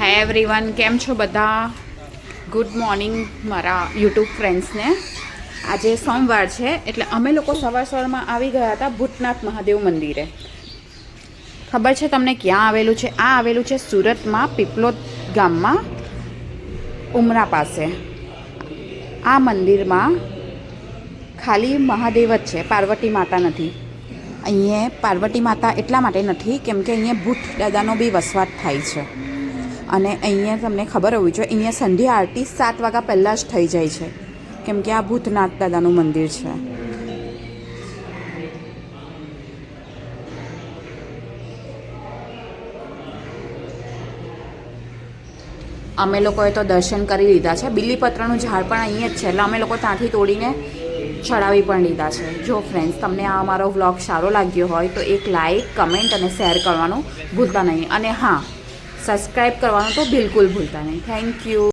Hi everyone, કેમ છો બધા? ગુડ મોર્નિંગ મારા યુટ્યુબ ફ્રેન્ડ્સને. આજે સોમવાર છે એટલે અમે લોકો સવારમાં આવી ગયા હતા ભૂતનાથ મહાદેવ મંદિરે. ખબર છે તમને ક્યાં આવેલું છે? આ આવેલું છે સુરતમાં પીપલોદ ગામમાં, ઉમરા પાસે. આ મંદિરમાં ખાલી મહાદેવ જ છે, પાર્વતી માતા નથી. અહીંયા પાર્વતી માતા એટલા માટે નથી કેમ કે અહીંયા ભૂત દાદાનો બી વસવાટ થાય છે. અને અહીંયા તમને ખબર હોવી જોઈએ, અહીંયા સંધ્યા આરતી 7 વાગ્યા પહેલાં જ થઈ જાય છે કેમ કે આ ભૂતનાથ દાદાનું મંદિર છે. અમે લોકોએ તો દર્શન કરી લીધા છે. બીલીપત્રનું ઝાડ પણ અહીંયા જ છે એટલે અમે લોકો ત્યાંથી તોડીને ચડાવી પણ લીધા છે. જો ફ્રેન્ડ્સ, તમને આ અમારો વ્લોગ સારો લાગ્યો હોય તો એક લાઈક, કમેન્ટ અને શેર કરવાનું ભૂલતા નહીં. અને હા, સબસ્ક્રાઈબ કરવાનું તો બિલકુલ ભૂલતા નહીં. Thank you.